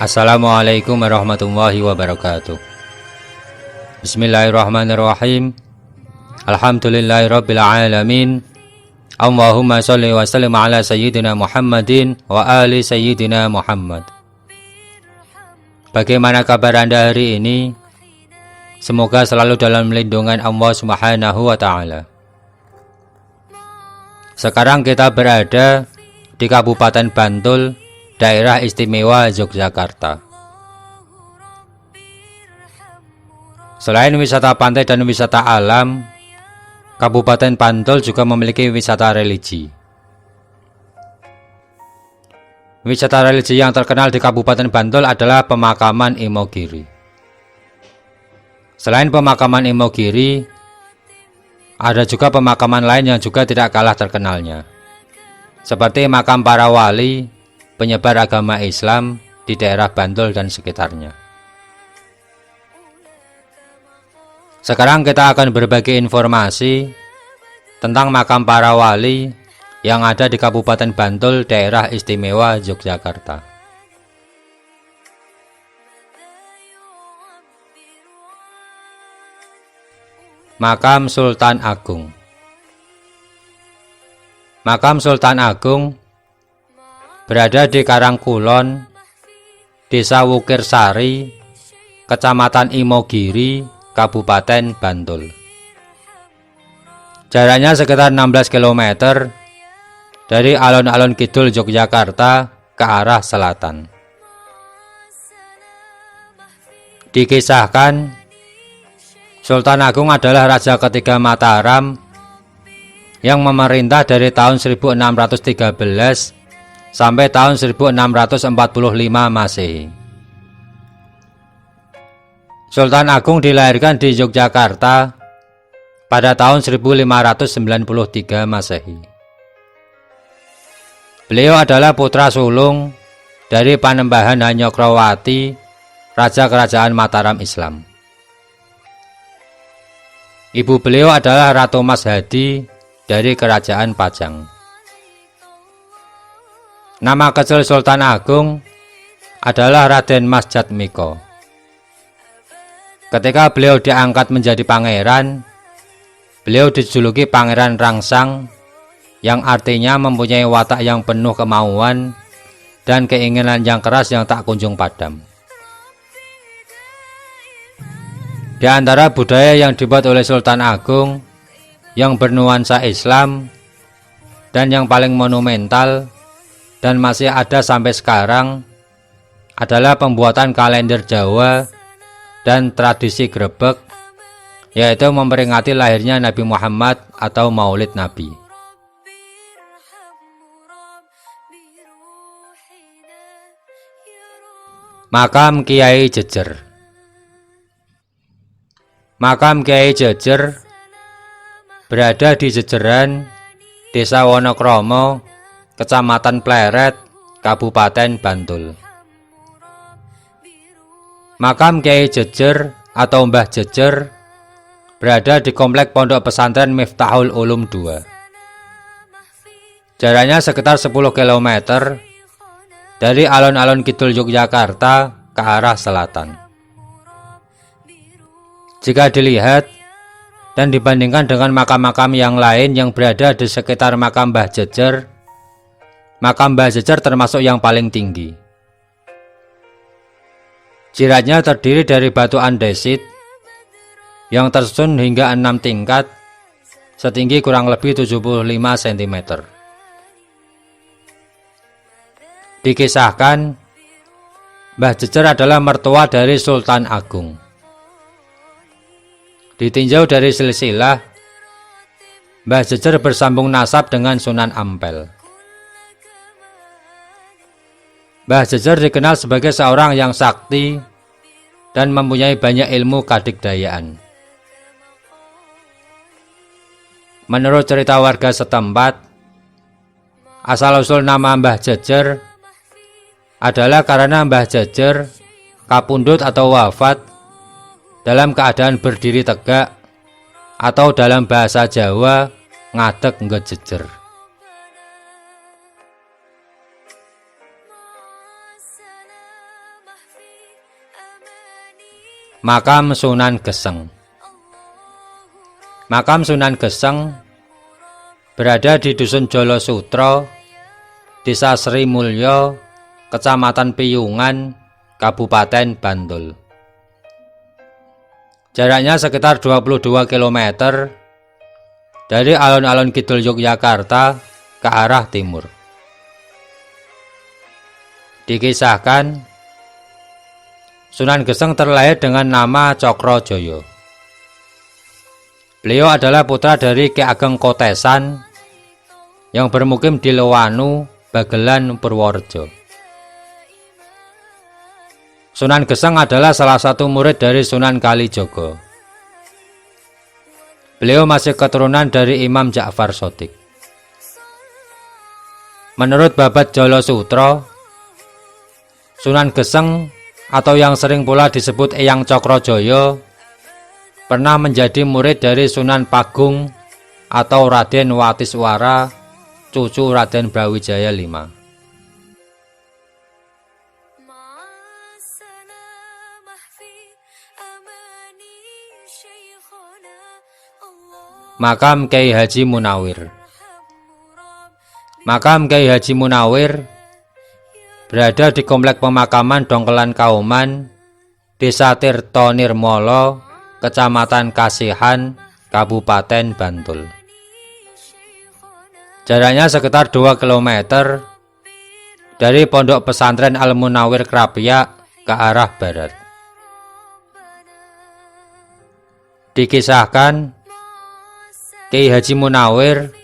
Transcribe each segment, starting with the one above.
Assalamualaikum warahmatullahi wabarakatuh. Bismillahirrahmanirrahim. Alhamdulillahirabbil alamin. Allahumma sholli wa sallim ala sayyidina Muhammadin wa ali sayyidina Muhammad. Bagaimana kabar Anda hari ini? Semoga selalu dalam lindungan Allah Subhanahu wa taala. Sekarang kita berada di Kabupaten Bantul, Daerah Istimewa Yogyakarta. Selain wisata pantai dan wisata alam, Kabupaten Bantul juga memiliki wisata religi. Wisata religi yang terkenal di Kabupaten Bantul adalah pemakaman Imogiri. Selain pemakaman Imogiri, ada juga pemakaman lain yang juga tidak kalah terkenalnya, seperti makam para wali penyebar agama Islam di daerah Bantul dan sekitarnya. Sekarang kita akan berbagi informasi tentang makam para wali yang ada di Kabupaten Bantul, Daerah Istimewa Yogyakarta. Makam Sultan Agung. Makam Sultan Agung berada di Karangkulon, Desa Wukirsari, Kecamatan Imogiri, Kabupaten Bantul. Jaraknya sekitar 16 km dari alun-alun kidul Yogyakarta ke arah selatan. Dikisahkan, Sultan Agung adalah raja ketiga Mataram yang memerintah dari tahun 1613 sampai tahun 1645 Masehi. Sultan Agung dilahirkan di Yogyakarta pada tahun 1593 Masehi. Beliau adalah putra sulung dari Panembahan Hanyokrawati, Raja Kerajaan Mataram Islam. Ibu beliau adalah Ratu Mas Hadi dari Kerajaan Pajang. Nama kecil Sultan Agung adalah Raden Mas Jatmiko. Ketika beliau diangkat menjadi pangeran, beliau dijuluki Pangeran Rangsang, yang artinya mempunyai watak yang penuh kemauan dan keinginan yang keras yang tak kunjung padam. Di antara budaya yang dibuat oleh Sultan Agung yang bernuansa Islam dan yang paling monumental dan masih ada sampai sekarang adalah pembuatan kalender Jawa dan tradisi grebek, yaitu memperingati lahirnya Nabi Muhammad atau Maulid Nabi. Makam Kiai Jejer. Makam Kiai Jejer berada di Jejeran, Desa Wonokromo, Kecamatan Pleret, Kabupaten Bantul. Makam Kiai Jejer atau Mbah Jejer berada di Komplek Pondok Pesantren Miftahul Ulum II. Jaraknya sekitar 10 km dari alun-alun kidul Yogyakarta ke arah selatan. Jika dilihat dan dibandingkan dengan makam-makam yang lain yang berada di sekitar makam Mbah Jejer, makam Mbah Jejer termasuk yang paling tinggi. Jiratnya terdiri dari batu andesit yang tersusun hingga 6 tingkat, setinggi kurang lebih 75 cm. Dikisahkan, Mbah Jejer adalah mertua dari Sultan Agung. Ditinjau dari silsilah, Mbah Jejer bersambung nasab dengan Sunan Ampel. Mbah Jejer dikenal sebagai seorang yang sakti dan mempunyai banyak ilmu kadigdayaan. Menurut cerita warga setempat, asal-usul nama Mbah Jejer adalah karena Mbah Jejer kapundhut atau wafat dalam keadaan berdiri tegak, atau dalam bahasa Jawa ngadeg ngejejer. Makam Sunan Geseng. Makam Sunan Geseng berada di Dusun Jolo Sutro, Desa Sri Mulyo, Kecamatan Piyungan, Kabupaten Bantul. Jaraknya sekitar 22 km dari alun-alun kidul Yogyakarta ke arah timur. Dikisahkan, Sunan Geseng terlahir dengan nama Cokrojoyo. Beliau adalah putra dari Ki Ageng Kotesan yang bermukim di Lewanu, Bagelan, Purworejo. Sunan Geseng adalah salah satu murid dari Sunan Kalijogo. Beliau masih keturunan dari Imam Ja'far Shodiq. Menurut Babad Jolo Sutro, Sunan Geseng atau yang sering pula disebut Eyang Cokrojoyo pernah menjadi murid dari Sunan Pagung atau Raden Watiswara, cucu Raden Brawijaya V. Makam Kyai Haji Munawir. Makam Kyai Haji Munawir berada di Komplek Pemakaman Dongkelan Kauman, Desa Tirto Nirmolo, Kecamatan Kasihan, Kabupaten Bantul. Jaraknya sekitar 2 km dari Pondok Pesantren Al-Munawir Krapyak ke arah barat. Dikisahkan, Kyai Haji Munawir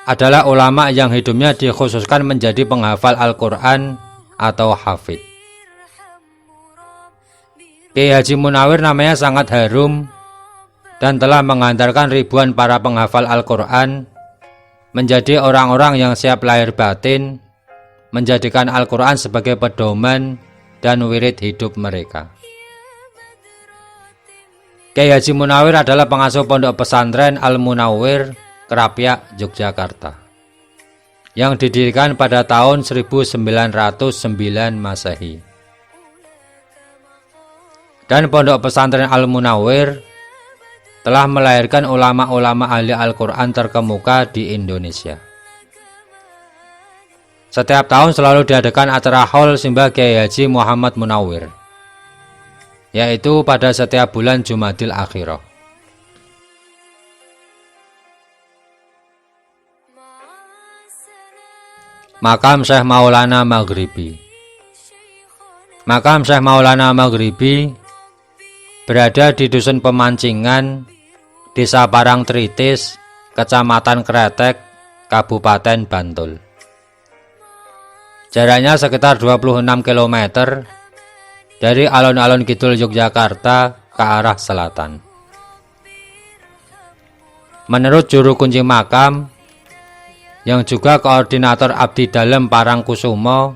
adalah ulama yang hidupnya dikhususkan menjadi penghafal Al-Quran atau hafid. Kyai Haji Munawir namanya sangat harum dan telah menghantarkan ribuan para penghafal Al-Quran menjadi orang-orang yang siap lahir batin, menjadikan Al-Quran sebagai pedoman dan wirid hidup mereka. Kyai Haji Munawir adalah pengasuh Pondok Pesantren Al-Munawir Krapyak, Yogyakarta, yang didirikan pada tahun 1909 Masehi. Dan Pondok Pesantren Al-Munawir telah melahirkan ulama-ulama ahli Al-Quran terkemuka di Indonesia. Setiap tahun selalu diadakan acara haul simbah Kyai Haji Muhammad Munawir, yaitu pada setiap bulan Jumadil Akhirah. Makam Syekh Maulana Maghribi. Makam Syekh Maulana Maghribi berada di Dusun Pemancingan, Desa Parangtritis, Kecamatan Kretek, Kabupaten Bantul. Jaraknya sekitar 26 km dari alun-alun kidul Yogyakarta ke arah selatan. Menurut juru kunci makam, yang juga koordinator Abdi Dalem Parangkusumo,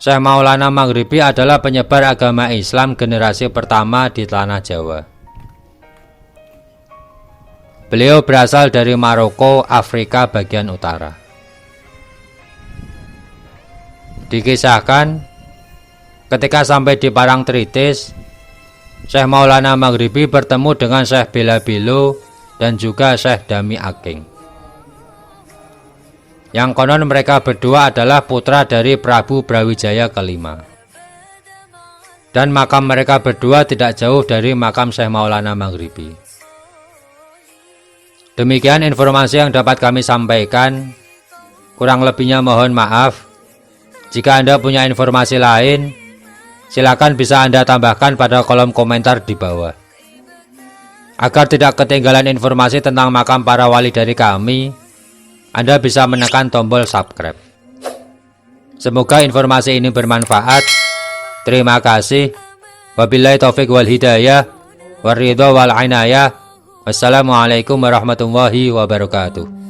Syekh Maulana Maghribi adalah penyebar agama Islam generasi pertama di tanah Jawa. Beliau berasal dari Maroko, Afrika bagian utara. Dikisahkan, ketika sampai di Parangtritis, Syekh Maulana Maghribi bertemu dengan Syekh Belabilo dan juga Syekh Dami Aking. Yang konon mereka berdua adalah putra dari Prabu Brawijaya V. Dan makam mereka berdua tidak jauh dari makam Syekh Maulana Maghribi. Demikian informasi yang dapat kami sampaikan. Kurang lebihnya mohon maaf. Jika Anda punya informasi lain, silakan bisa Anda tambahkan pada kolom komentar di bawah. Agar tidak ketinggalan informasi tentang makam para wali dari kami, Anda bisa menekan tombol subscribe. Semoga informasi ini bermanfaat. Terima kasih. Wabillahi taufik wal hidayah, waridho wal inayah. Wassalamualaikum warahmatullahi wabarakatuh.